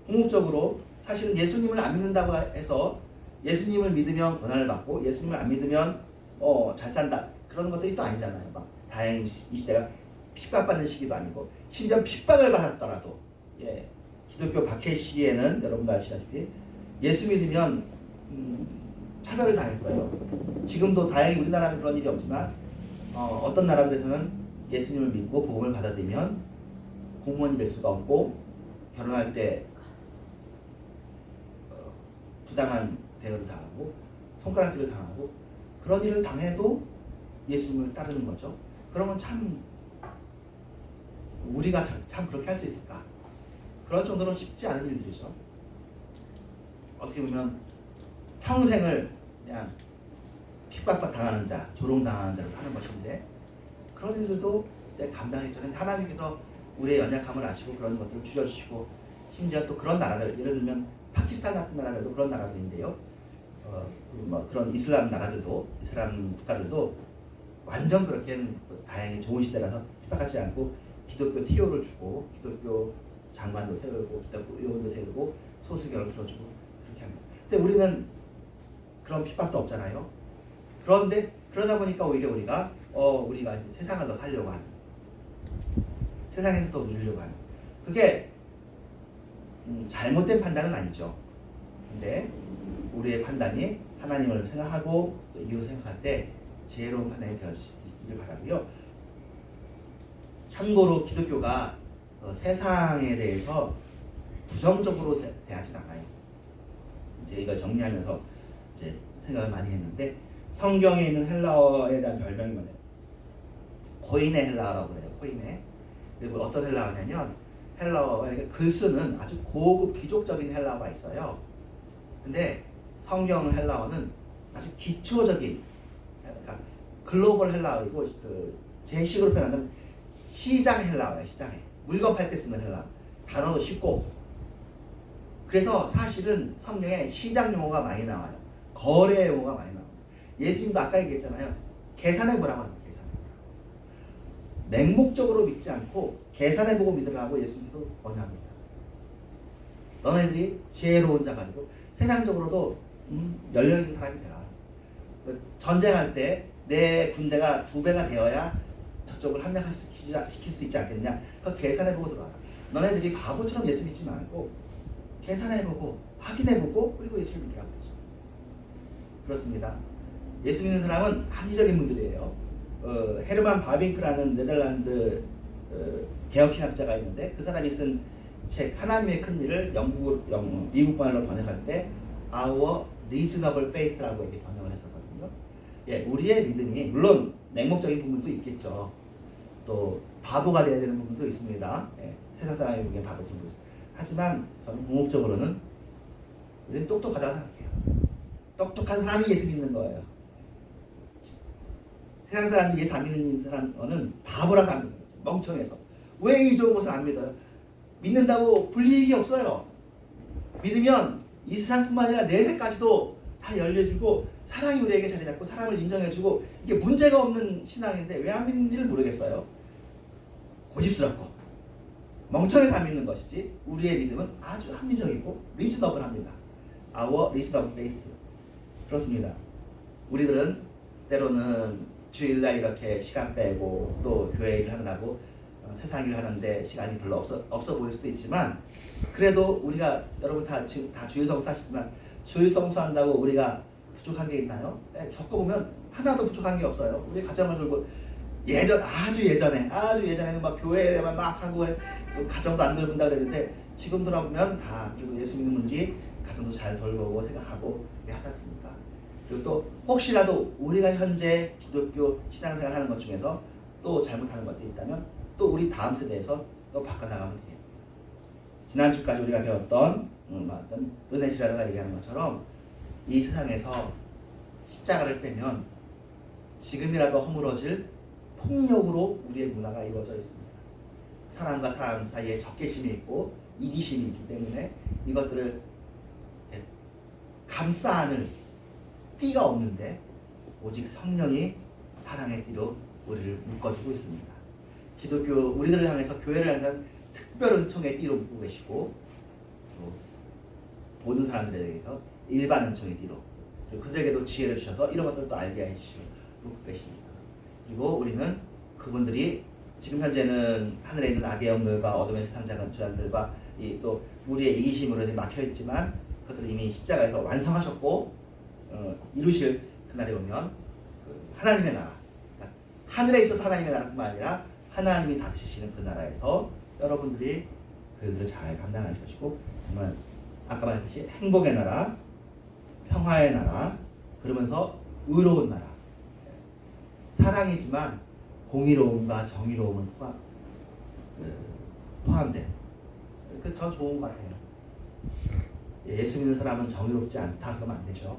궁극적으로 사실은 예수님을 안 믿는다고 해서 예수님을 믿으면 고난을 받고 예수님을 안 믿으면 잘 산다. 그런 것들이 또 아니잖아요. 다행히 이 시대가 핍박받는 시기도 아니고, 심지어 핍박을 받았더라도 기독교 박해 시기에는 여러분도 아시다시피 예수 믿으면 차별을 당했어요. 지금도 다행히 우리나라는 그런 일이 없지만 어떤 나라들에서는 예수님을 믿고 복음을 받아들이면 공무원이 될 수가 없고 결혼할 때 부당한 대우를 당하고 손가락질을 당하고 그런 일을 당해도 예수님을 따르는 거죠. 그러면 참 우리가 참 그렇게 할 수 있을까? 그럴 정도로 쉽지 않은 일들이죠. 어떻게 보면 평생을 그냥 핍박당하는 자, 조롱당하는 자로 사는 것인데 그런 일들도 감당했잖아요. 하나님께서 우리의 연약함을 아시고 그런 것들을 줄여주시고 심지어 또 그런 나라들, 예를 들면 파키스탄 같은 나라들도 그런 나라들인데요. 뭐 그런 이슬람 나라들도, 이슬람 국가들도 완전 그렇게는 다행히 좋은 시대라서 핍박하지 않고 기독교 티오를 주고 기독교 장관도 세우고 기독교 의원도 세우고 소수교를 들어주고 그렇게 합니다. 근데 우리는 그런 핍박도 없잖아요. 그런데 그러다 보니까 오히려 우리가 이제 세상을 더 살려고 하는, 세상에서 더 누리려고 하는, 그게 잘못된 판단은 아니죠. 근데 우리의 판단이 하나님을 생각하고 이웃을 생각할 때 지혜로운 판단이 되어질 수 있기를 바라고요. 참고로 기독교가 세상에 대해서 부정적으로 대하진 않아요. 이제 이걸 정리하면서 이제 생각을 많이 했는데 성경에 있는 헬라어에 대한 별명이 뭐냐면 코이네 헬라어라고 해요. 코이네. 그리고 어떤 헬라어냐면 헬라어가 글 쓰는 아주 고급 귀족적인 헬라어가 있어요. 근데 성경 헬라어는 아주 기초적인, 그러니까 글로벌 헬라어이고 제식으로 표현하면 시장 헬라어예요. 시장에 물건 팔 때 쓰는 헬라어. 단어도 쉽고. 그래서 사실은 성경에 시장 용어가 많이 나와요. 거래 용어가 많이 나와요. 예수님도 아까 얘기했잖아요. 계산해보라고 합니다. 맹목적으로 믿지 않고 계산해보고 믿으라고 예수님도 권유합니다. 너네들이 지혜로운 자가 되고 세상적으로도 열려있는 사람이 되라. 전쟁할 때 내 군대가 2배가 되어야 저쪽을 함락시킬 수 있지 않겠냐. 그 계산해보고 들어와라. 너네들이 바보처럼 예수 믿지 말고 계산해보고 확인해보고 그리고 예수를 믿으라고 하죠. 그렇습니다. 예수 믿는 사람은 합리적인 분들이에요. 헤르만 바빙크라는 네덜란드 개혁신학자가 있는데 그 사람이 쓴 책 하나님의 큰 일을 미국말로 번역할 때 Our Reasonable Faith라고 이렇게 번역을 했었거든요. 예, 우리의 믿음이 물론 맹목적인 부분도 있겠죠. 또 바보가 되어야 되는 부분도 있습니다. 예, 세상 사람이 보기엔 바보처럼 보이죠. 하지만 저는 궁극적으로는 우리는 똑똑하다고 생각해요. 똑똑한 사람이 예수 믿는 거예요. 세상 사람이 예수 안 믿는 사람은 바보라서 안 믿는 거죠. 멍청해서. 왜 이 좋은 것을 안 믿어요? 믿는다고 불이익이 없어요. 믿으면 이 세상뿐만 아니라 내세까지도 다 열려지고 사랑이 우리에게 자리 잡고 사람을 인정해주고 이게 문제가 없는 신앙인데 왜 안 믿는지를 모르겠어요. 고집스럽고 멍청해서 안 믿는 것이지 우리의 믿음은 아주 합리적이고 리즈너블합니다. Our reasonable faith. 그렇습니다. 우리들은 때로는 주일날 이렇게 시간 빼고 또 교회 일을 하느라고 세상 일을 하는데 시간이 별로 없어 보일 수도 있지만 그래도 우리가 여러분 지금 다 주일성수 하시지만 주일성수 한다고 우리가 부족한 게 있나요? 겪어보면 하나도 부족한 게 없어요. 우리 가정을 돌고 아주 예전에는 막 교회에만 막 하고 가정도 안 돌본다 그랬는데 지금 돌아보면 다 그리고 예수 믿는 분들이 가정도 잘 돌보고 생각하고 하지 않습니까? 그리고 또 혹시라도 우리가 현재 기독교 신앙생활 하는 것 중에서 또 잘못하는 것들이 있다면 또 우리 다음 세대에서 또 바꿔나가면 돼요. 지난주까지 우리가 배웠던 르네 지라르가 얘기하는 것처럼 이 세상에서 십자가를 빼면 지금이라도 허물어질 폭력으로 우리의 문화가 이루어져 있습니다. 사람과 사람 사이에 적개심이 있고 이기심이 있기 때문에 이것들을 감싸 안을 띠가 없는데 오직 성령이 사랑의 띠로 우리를 묶어주고 있습니다. 기독교 우리들을 향해서 교회를 향해서 특별 은총의 띠로 묶고 계시고 또 보는 사람들에 대해서 일반 은총의 띠로 그리고 그들에게도 지혜를 주셔서 이런 것들을 또 알게 해주시고 묶고 계십니다. 그리고 우리는 그분들이 지금 현재는 하늘에 있는 악의 영들과 어둠의 세상 자들과 또 우리의 이기심으로 막혀 있지만 그것들을 이미 십자가에서 완성하셨고 이루실 그날이 오면 하나님의 나라, 그러니까 하늘에 있어서 하나님의 나라뿐만 아니라 하나님이 다스리시는 그 나라에서 여러분들이 그들을 잘 감당할 것이고, 정말 아까 말했듯이 행복의 나라, 평화의 나라, 그러면서 의로운 나라, 사랑이지만 공의로움과 정의로움은 포함된, 더 좋은 것 같아요. 예수 믿는 사람은 정의롭지 않다 그러면 안 되죠.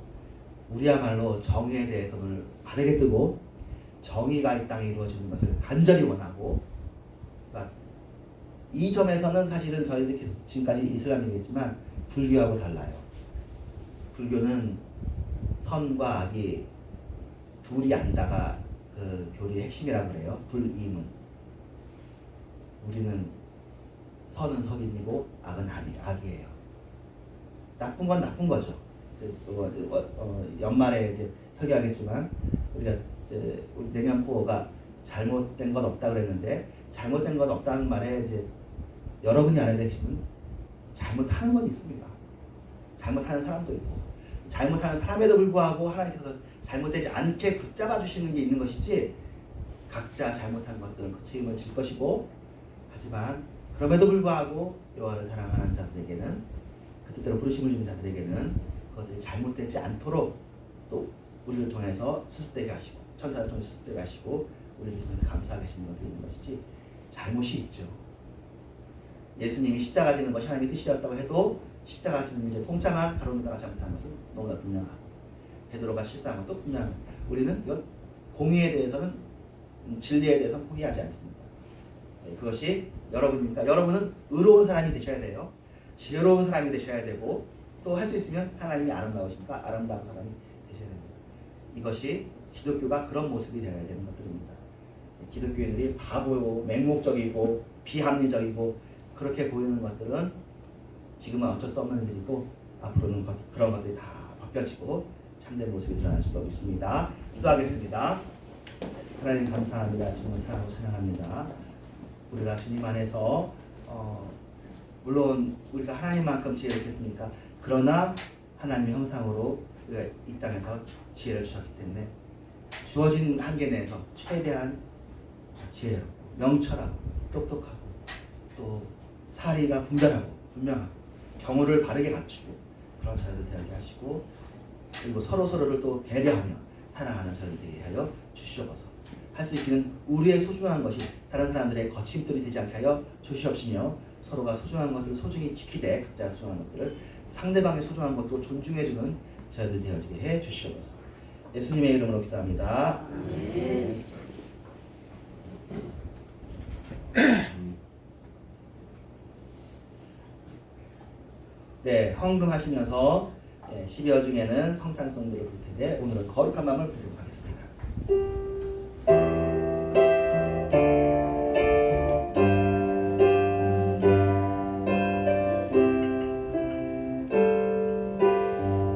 우리야말로 정의에 대해서 눈을 바르게 뜨고 정의가 이 땅에 이루어지는 것을 간절히 원하고, 그러니까 이 점에서는 사실은 저희들이 계속 지금까지 이슬람이겠지만 불교하고 달라요. 불교는 선과 악이 둘이 아니다가 그 교리의 핵심이라고 그래요. 불이문. 우리는 선은 선이고 악은 악이에요. 나쁜 건 나쁜 거죠. 연말에 이제 설교하겠지만 우리가 이제 내년 포어가 잘못된 건 없다 그랬는데, 잘못된 건 없다는 말에 이제 여러분이 알아야 되시는 잘못하는 건 있습니다. 잘못하는 사람도 있고, 잘못하는 사람에도 불구하고 하나님께서 잘못되지 않게 붙잡아 주시는 게 있는 것이지, 각자 잘못한 것들은 그 책임을 질 것이고, 하지만 그럼에도 불구하고 여호와를 사랑하는 자들에게는, 그 뜻대로 부르심을 주는 자들에게는 그것들이 잘못되지 않도록 또 우리를 통해서 수습되게 하시고, 천사를 통해 수습되게 하시고, 우리를 통해서 감사하게 하시는 것들이 있는 것이지, 잘못이 있죠. 예수님이 십자가 지는 것이 하나님의 뜻이었다고 해도 십자가 지는 일에 통참한 가룟유다가 잘못한 것은 너무나 분명하고, 베드로가 실수한 것도 분명하고, 우리는 이건 공의에 대해서는, 진리에 대해서는 포기하지 않습니다. 그것이 여러분이니까 여러분은 의로운 사람이 되셔야 돼요. 지혜로운 사람이 되셔야 되고, 또 할 수 있으면 하나님이 아름다우시니까 아름다운 사람이 되셔야 됩니다. 이것이 기독교가 그런 모습이 되어야 되는 것들입니다. 기독교인들이 바보고 맹목적이고 비합리적이고 그렇게 보이는 것들은 지금은 어쩔 수 없는 일이고, 앞으로는 그런 것들이 다 바뀌어지고 참된 모습이 드러날 수도 있습니다. 기도하겠습니다. 하나님 감사합니다. 주님을 사랑하고 찬양합니다. 우리가 주님 안에서 물론 우리가 하나님만큼 지혜를 겠습니까? 그러나 하나님의 형상으로 우리가 이 땅에서 지혜를 주셨기 때문에 주어진 한계 내에서 최대한 지혜롭고 명철하고 똑똑하고 또 사리가 분별하고 분명하고 경우를 바르게 갖추고 그런 자들 되게 하시고, 그리고 서로를 또 배려하며 사랑하는 자들이 하여 주시옵소서. 할 수 있기는 우리의 소중한 것이 다른 사람들의 거침돌이 되지 않게 하여 주시옵시며, 서로가 소중한 것들을 소중히 지키되 각자 소중한 것들을 상대방의 소중한 것도 존중해주는 저희들 되어지게 해 주시옵소서. 예수님의 이름으로 기도합니다. 네, 헌금하시면서 12월 중에는 성탄송들을 부를 텐데 오늘은 거룩한 마음을 부르도록 하겠습니다.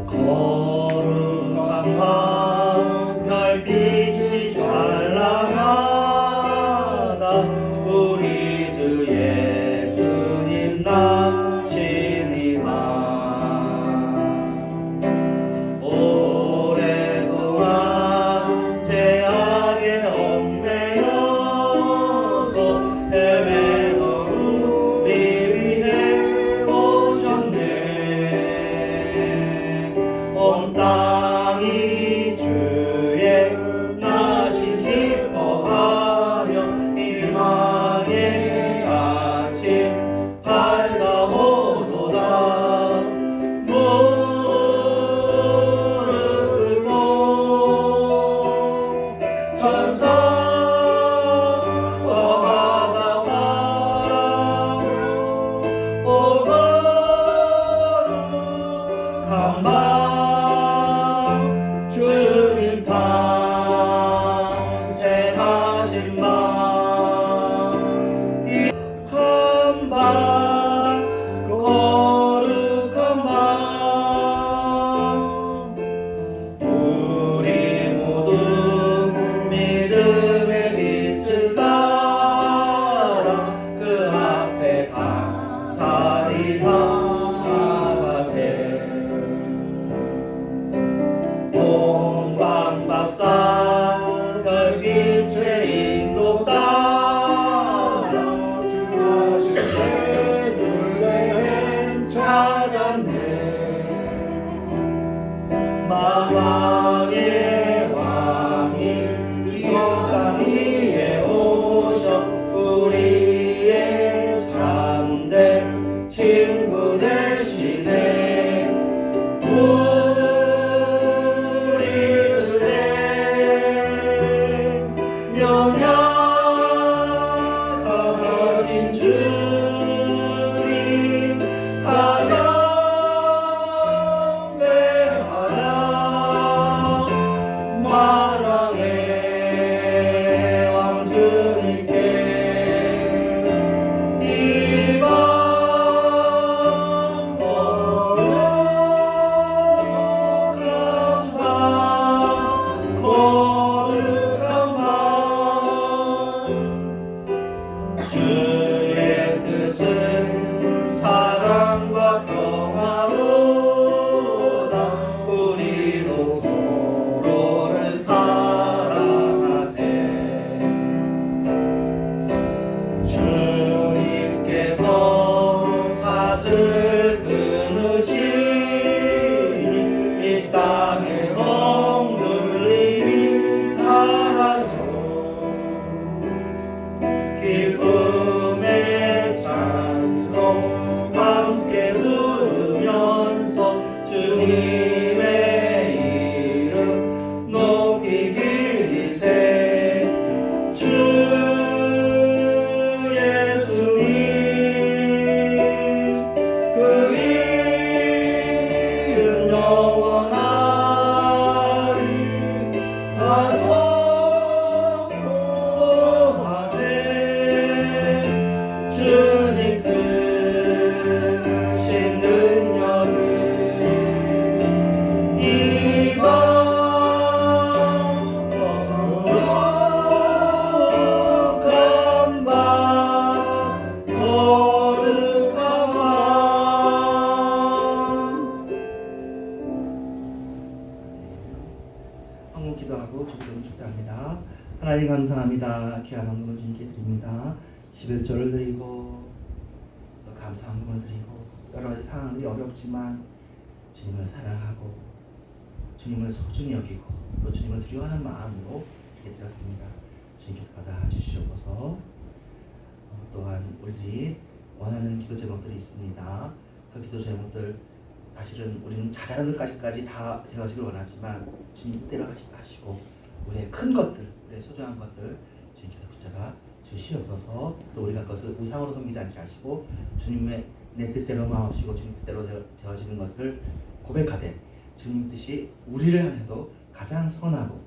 거룩한 밤 별빛이 찬란하다. 우리 주 예수님 나시니라. 오랫동안 언제나 귀한 헌금을 주님께 드립니다. 11조를 드리고 또 감사 헌금을 드리고 여러 가지 상황들이 어렵지만 주님을 사랑하고 주님을 소중히 여기고 또 주님을 두려워하는 마음으로 이렇게 드렸습니다. 주님께서 받아주시옵소서. 또한 우리들이 원하는 기도 제목들이 있습니다. 그 기도 제목들 사실은 우리는 자잘한 것까지 다 되어지길 원하지만 주님 뜻대로 하시고 우리의 큰 것들, 우리의 소중한 것들 주님께서 붙잡아 주시옵소서. 또 우리가 그것을 우상으로 섬기지 않게 하시고 주님의 내 뜻대로 마옵시고 주님 뜻대로 되어지는 것을 고백하되 주님 뜻이 우리를 향해도 가장 선하고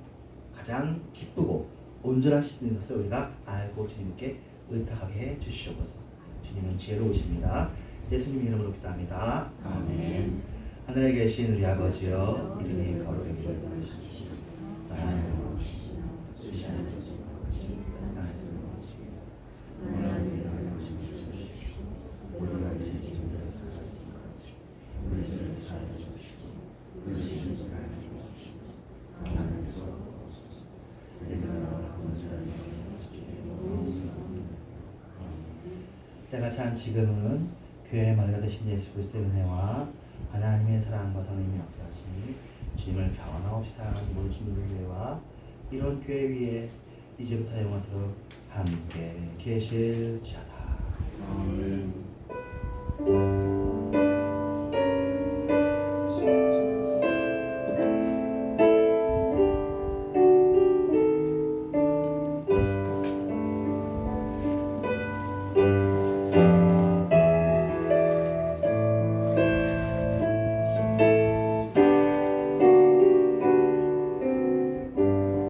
가장 기쁘고 온전하신 것을 우리가 알고 주님께 의탁하게 해 주시옵소서. 주님은 지혜로우십니다. 예수님 이름으로 기도합니다. 아멘. 하늘에 계신 우리 아버지여, 이름이 거룩하기를 원하시옵소서. 나라는 때가 참 지금은 교회의 말가 되신 예수 그리스도의 은혜와 하나님의 사랑과 성령의 역사하심이 주님을 변함없이 사랑하는 모든 주님의 교회와 이런 교회 위에 이제부터 영원토록 함께 계실지어다. 아멘.